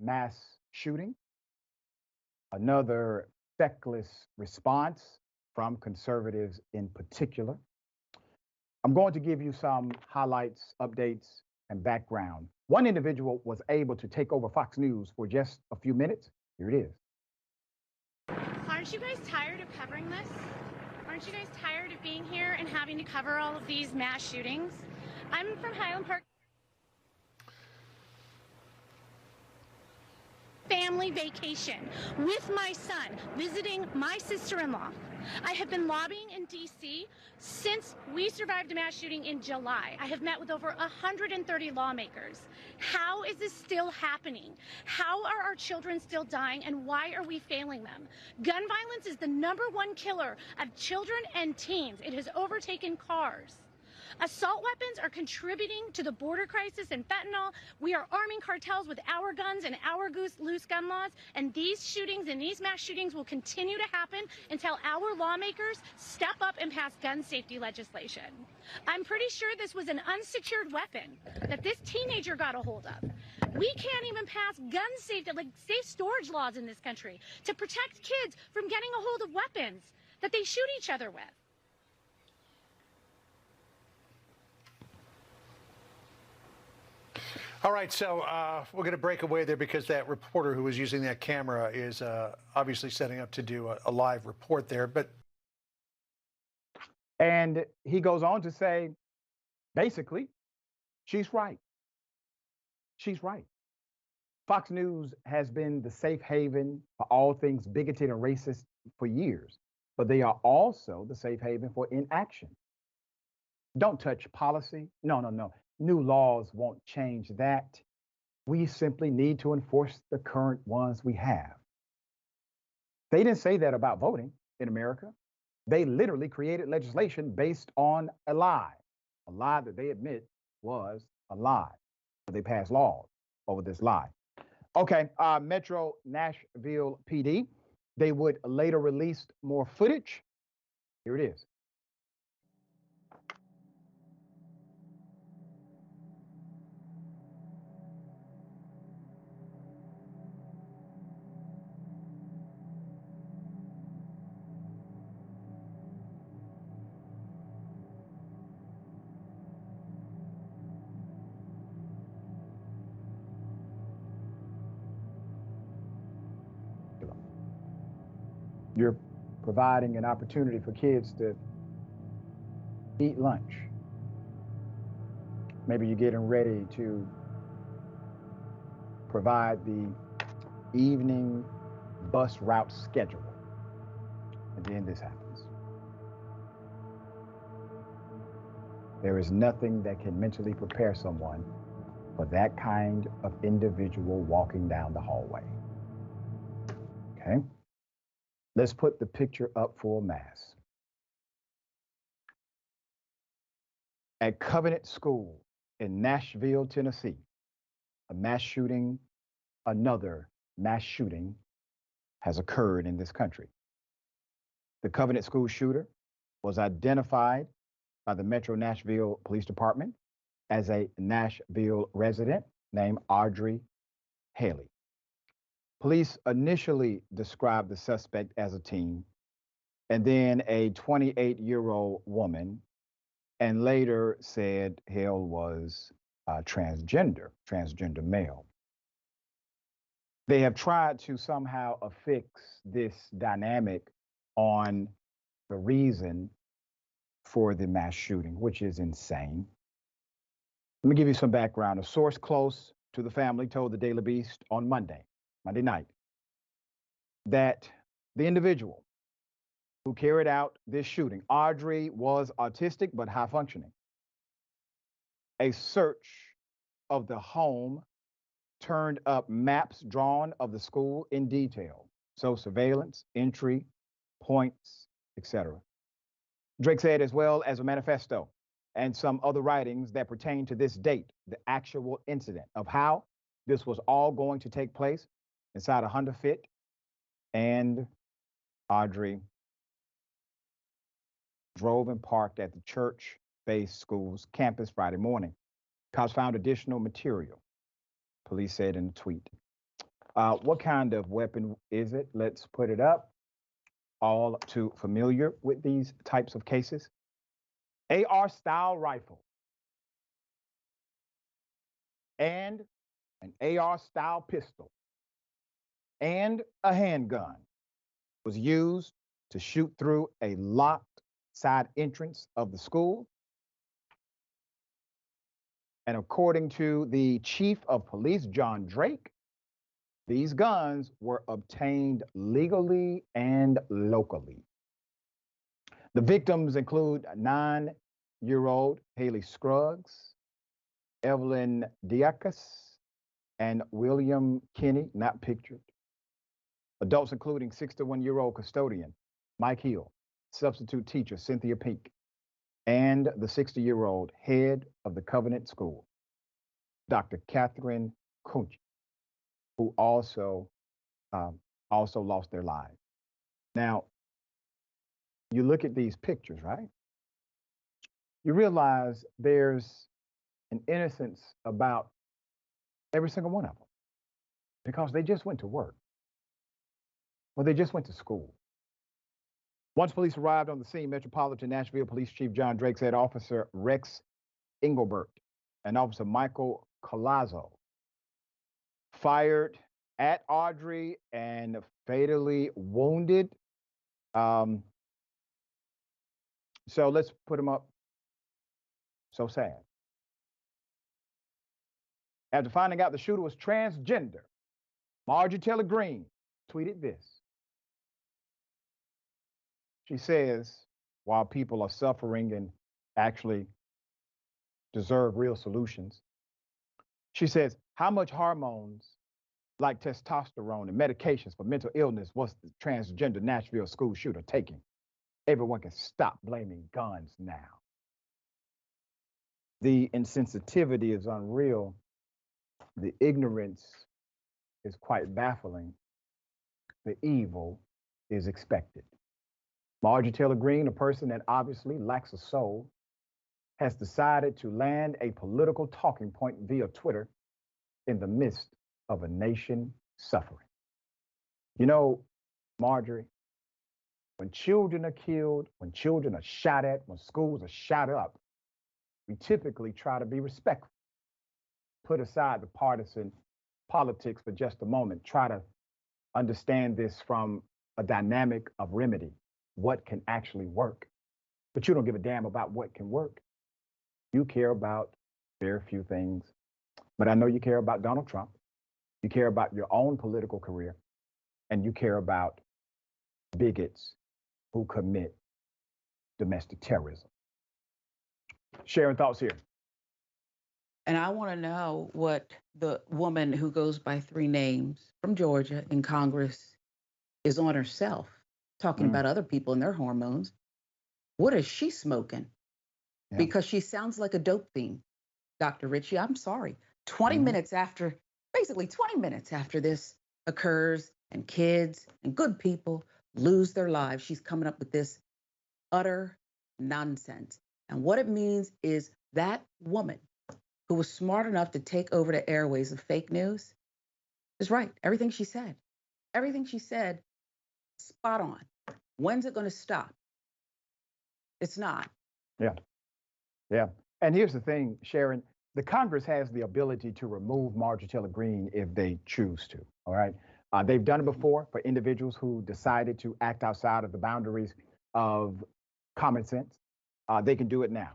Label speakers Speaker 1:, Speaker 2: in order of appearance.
Speaker 1: mass shooting, another feckless response from conservatives in particular. I'm going to give you some highlights, updates, and background. One individual was able to take over Fox News for just a few minutes. Here it is.
Speaker 2: Aren't you guys tired of covering this? Aren't you guys tired of being here and having to cover all of these mass shootings? I'm from Highland Park. Family vacation with my son, visiting my sister-in-law. I have been lobbying in D.C. since we survived a mass shooting in July. I have met with over 130 lawmakers. How is this still happening? How are our children still dying, and why are we failing them? Gun violence is the #1 killer of children and teens. It has overtaken cars. Assault weapons are contributing to the border crisis and fentanyl. We are arming cartels with our guns and our loose gun laws, and these shootings and these mass shootings will continue to happen until our lawmakers step up and pass gun safety legislation. I'm pretty sure this was an unsecured weapon that this teenager got a hold of. We can't even pass gun safety, like safe storage laws in this country to protect kids from getting a hold of weapons that they shoot each other with.
Speaker 3: All right, so we're going to break away there because that reporter who was using that camera is obviously setting up to do a live report there.
Speaker 1: And he goes on to say, basically, she's right. She's right. Fox News has been the safe haven for all things bigoted and racist for years, but they are also the safe haven for inaction. Don't touch policy. No, no, no. New laws won't change that. We simply need to enforce the current ones we have. They didn't say that about voting in America. They literally created legislation based on a lie that they admit was a lie. But they passed laws over this lie. Okay, Metro Nashville PD, they would later release more footage. Here it is. You're providing an opportunity for kids to eat lunch. Maybe you're getting ready to provide the evening bus route schedule. And then this happens. There is nothing that can mentally prepare someone for that kind of individual walking down the hallway. Okay? Let's put the picture up for mass. At Covenant School in Nashville, Tennessee, another mass shooting has occurred in this country. The Covenant School shooter was identified by the Metro Nashville Police Department as a Nashville resident named Audrey Hale. Police initially described the suspect as a teen, and then a 28-year-old woman, and later said Hale was transgender male. They have tried to somehow affix this dynamic on the reason for the mass shooting, which is insane. Let me give you some background. A source close to the family told the Daily Beast on Monday night, that the individual who carried out this shooting, Audrey, was autistic but high functioning. A search of the home turned up maps drawn of the school in detail. So surveillance, entry, points, etc. Drake said, as well as a manifesto and some other writings that pertain to this date, the actual incident of how this was all going to take place inside a Honda Fit, and Audrey drove and parked at the church-based school's campus Friday morning. Cops found additional material, police said in a tweet. What kind of weapon is it? Let's put it up. All too familiar with these types of cases. AR style rifle and an AR style pistol and a handgun was used to shoot through a locked side entrance of the school. And according to the chief of police, John Drake, these guns were obtained legally and locally. The victims include 9-year-old Hallie Scruggs, Evelyn Dieckhaus, and William Kinney, not pictured. Adults including 61-year-old custodian Mike Hill, substitute teacher Cynthia Peak, and the 60-year-old head of the Covenant School, Dr. Katherine Koonce, who also lost their lives. Now, you look at these pictures, right? You realize there's an innocence about every single one of them because they just went to work. Well, they just went to school. Once police arrived on the scene, Metropolitan Nashville Police Chief John Drake said Officer Rex Engelbert and Officer Michael Colazzo fired at Audrey and fatally wounded. So let's put them up. So sad. After finding out the shooter was transgender, Marjorie Taylor Greene tweeted this. She says, while people are suffering and actually deserve real solutions, she says, how much hormones like testosterone and medications for mental illness was the transgender Nashville school shooter taking? Everyone can stop blaming guns now. The insensitivity is unreal. The ignorance is quite baffling. The evil is expected. Marjorie Taylor Greene, a person that obviously lacks a soul, has decided to land a political talking point via Twitter in the midst of a nation suffering. You know, Marjorie, when children are killed, when children are shot at, when schools are shot up, we typically try to be respectful. Put aside the partisan politics for just a moment. Try to understand this from a dynamic of remedy. What can actually work? But you don't give a damn about what can work. You care about very few things. But I know you care about Donald Trump. You care about your own political career. And you care about bigots who commit domestic terrorism. Sharon, thoughts here?
Speaker 4: And I want to know what the woman who goes by 3 names from Georgia in Congress is on herself, talking about other people and their hormones. What is she smoking? Yeah. Because she sounds like a dope fiend. Dr. Richey, I'm sorry. 20 minutes after, basically 20 minutes after this occurs and kids and good people lose their lives, she's coming up with this utter nonsense. And what it means is that woman who was smart enough to take over the airways of fake news is right. Everything she said, spot on. When's it going to stop? It's not.
Speaker 1: Yeah. And here's the thing, Sharon, the Congress has the ability to remove Marjorie Taylor Greene if they choose to, all right? They've done it before for individuals who decided to act outside of the boundaries of common sense. They can do it now.